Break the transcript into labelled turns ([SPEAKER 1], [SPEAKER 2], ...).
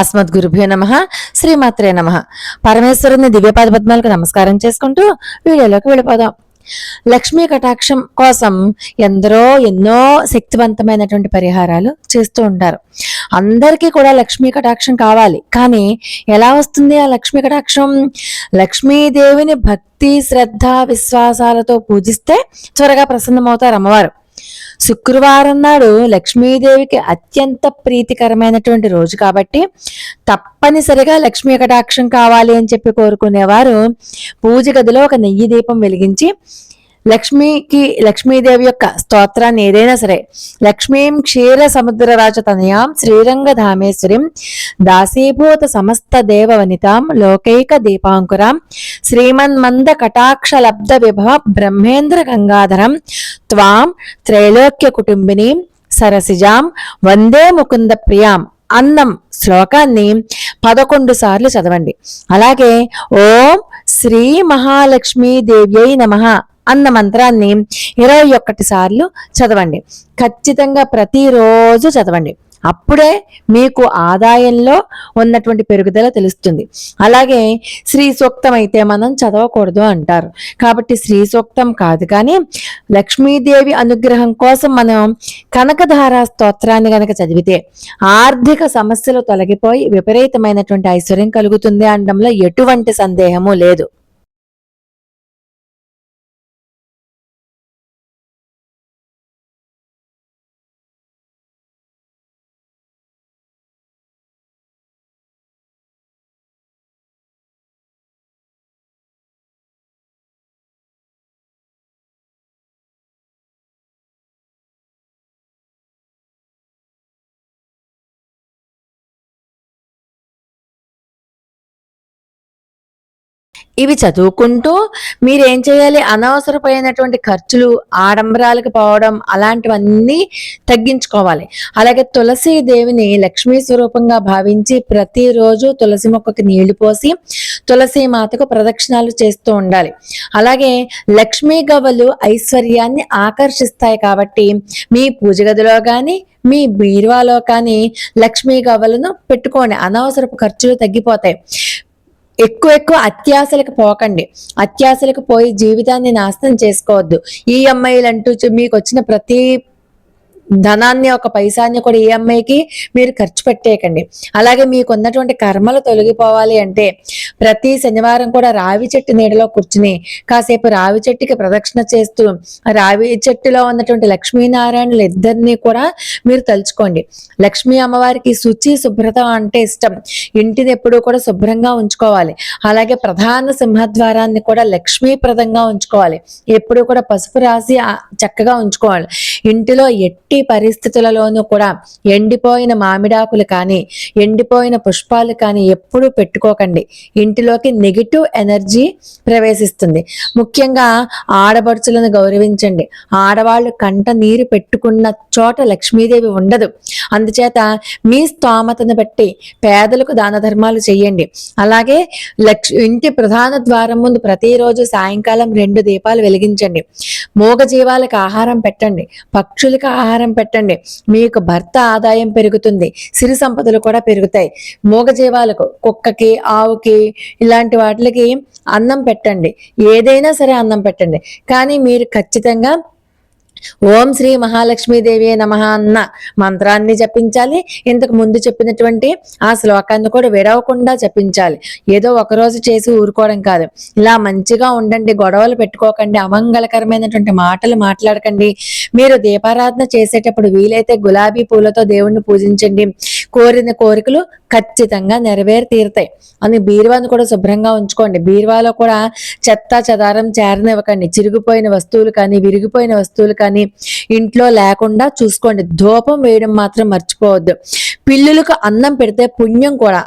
[SPEAKER 1] అస్మద్గురుభ్యో నమః. శ్రీమాత్రే నమః. పరమేశ్వరుని దివ్యపాద పద్మాలకు నమస్కారం చేసుకుంటూ వీడియోలోకి వెళ్ళిపోదాం. లక్ష్మీ కటాక్షం కోసం ఎన్నో శక్తివంతమైనటువంటి పరిహారాలు చేస్తూ ఉంటారు. అందరికీ కూడా లక్ష్మీ కటాక్షం కావాలి. కానీ ఎలా వస్తుంది ఆ లక్ష్మీ కటాక్షం? లక్ష్మీదేవిని భక్తి, శ్రద్ధ, విశ్వాసాలతో పూజిస్తే త్వరగా ప్రసన్నమవుతారు అమ్మవారు. శుక్రవారం నాడు లక్ష్మీదేవికి అత్యంత ప్రీతికరమైనటువంటి రోజు కాబట్టి తప్పనిసరిగా లక్ష్మీ కటాక్షం కావాలి అని చెప్పి కోరుకునేవారు పూజ గదిలో ఒక నెయ్యి దీపం వెలిగించి లక్ష్మీదేవి యొక్క స్తోత్రాన్ని ఏదైనా సరే, లక్ష్మీం క్షీర సముద్ర రాజతనయాం శ్రీరంగధామేశ్వరిం దాసీభూత సమస్త దేవ వనితాం లోకైక దీపాంకురాం శ్రీమన్మంద కటాక్ష లబ్ధ విభవ బ్రహ్మేంద్ర గంగాధరం త్వాం త్రైలోక్య కుటుంబినీం సరసిజాం వందే ముకుంద ప్రియాం అన్నం శ్లోకాన్ని 11 సార్లు చదవండి. అలాగే ఓం శ్రీ మహాలక్ష్మీ దేవ్యై నమః అన్న మంత్రాన్ని 21 సార్లు చదవండి. ఖచ్చితంగా ప్రతిరోజు చదవండి. అప్పుడే మీకు ఆదాయంలో ఉన్నటువంటి పెరుగుదల తెలుస్తుంది. అలాగే శ్రీ సూక్తం అయితే మనం చదవకూడదు అంటారు. కాబట్టి శ్రీ సూక్తం కాదు, కానీ లక్ష్మీదేవి అనుగ్రహం కోసం మనం కనకధారా స్తోత్రాన్ని గనక చదివితే ఆర్థిక సమస్యలు తొలగిపోయి విపరీతమైనటువంటి ఐశ్వర్యం కలుగుతుంది అనడంలో ఎటువంటి సందేహము లేదు. ఇవి చదువుకుంటూ మీరేం చేయాలి? అనవసరమైనటువంటి ఖర్చులు, ఆడంబరాలకు పోవడం అలాంటివన్నీ తగ్గించుకోవాలి. అలాగే తులసి దేవిని లక్ష్మీ స్వరూపంగా భావించి ప్రతిరోజు తులసి మొక్కకి నీళ్లు పోసి తులసి మాతకు ప్రదక్షిణాలు చేస్తూ ఉండాలి. అలాగే లక్ష్మీ గవ్వలు ఐశ్వర్యాన్ని ఆకర్షిస్తాయి కాబట్టి మీ పూజ గదిలో కానీ మీ బీరువాలో కానీ లక్ష్మీ గవ్వలను పెట్టుకోండి. అనవసరపు ఖర్చులు తగ్గిపోతాయి. ఎక్కువ అత్యాశలకు పోకండి. అత్యాశలకు పోయి జీవితాన్ని నాశనం చేసుకోవద్దు. ఈఎంఐలు అంటూ మీకు వచ్చిన ప్రతి ధనాన్ని, ఒక పైసాన్ని కూడా ఈఎంఐకి మీరు ఖర్చు పెట్టేయకండి. అలాగే మీకు ఉన్నటువంటి కర్మలు తొలగిపోవాలి అంటే ప్రతి శనివారం కూడా రావి చెట్టు నీడలో కూర్చుని కాసేపు రావి చెట్టుకి ప్రదక్షిణ చేస్తూ రావి చెట్టులో ఉన్నటువంటి లక్ష్మీనారాయణులు ఇద్దరిని కూడా మీరు తలుచుకోండి. లక్ష్మీ అమ్మవారికి శుచి, శుభ్రత అంటే ఇష్టం. ఇంటిని ఎప్పుడూ కూడా శుభ్రంగా ఉంచుకోవాలి. అలాగే ప్రధాన సింహద్వారాన్ని కూడా లక్ష్మీప్రదంగా ఉంచుకోవాలి. ఎప్పుడూ కూడా పసుపు రాసి చక్కగా ఉంచుకోవాలి. ఇంటిలో ఎట్టి పరిస్థితులలోనూ కూడా ఎండిపోయిన మామిడాకులు కానీ ఎండిపోయిన పుష్పాలు కానీ ఎప్పుడూ పెట్టుకోకండి. ఇంటిలోకి నెగిటివ్ ఎనర్జీ ప్రవేశిస్తుంది. ముఖ్యంగా ఆడపడుచులను గౌరవించండి. ఆడవాళ్ళు కంట నీరు పెట్టుకున్న చోట లక్ష్మీదేవి ఉండదు. అందుచేత మీ స్తోమతను బట్టి పేదలకు దాన ధర్మాలు చేయండి. అలాగే ఇంటి ప్రధాన ద్వారం ముందు ప్రతిరోజు సాయంకాలం 2 దీపాలు వెలిగించండి. మూగ జీవాలకు ఆహారం పెట్టండి. పక్షులకు ఆహారం పెట్టండి. మీకు భర్త ఆదాయం పెరుగుతుంది. సిరి సంపదలు కూడా పెరుగుతాయి. మూగజీవాలకు, కుక్కకి, ఆవుకి ఇలాంటి వాటికి అన్నం పెట్టండి. ఏదైనా సరే అన్నం పెట్టండి. కానీ మీరు ఖచ్చితంగా ఓం శ్రీ మహాలక్ష్మీదేవి నమః అన్న మంత్రాన్ని జపించాలి. ఇంతకు ముందు చెప్పినటువంటి ఆ శ్లోకాన్ని కూడా విడవకుండా జపించాలి. ఏదో ఒకరోజు చేసి ఊరుకోవడం కాదు. ఇలా మంచిగా ఉండండి. గొడవలు పెట్టుకోకండి. అమంగళకరమైనటువంటి మాటలు మాట్లాడకండి. మీరు దీపారాధన చేసేటప్పుడు వీలైతే గులాబీ పూలతో దేవుణ్ణి పూజించండి. కోరిన కోరికలు ఖచ్చితంగా నెరవేరి తీరుతాయి. అని బీరువాను కూడా శుభ్రంగా ఉంచుకోండి. బీరువాలో కూడా చెత్త చెదారం చేరనివ్వకండి. చిరిగిపోయిన వస్తువులు కానీ విరిగిపోయిన వస్తువులు కానీ ఇంట్లో లేకుండా చూసుకోండి. ధూపం వేయడం మాత్రం మర్చిపోవద్దు. పిల్లులకు అన్నం పెడితే పుణ్యం కూడా.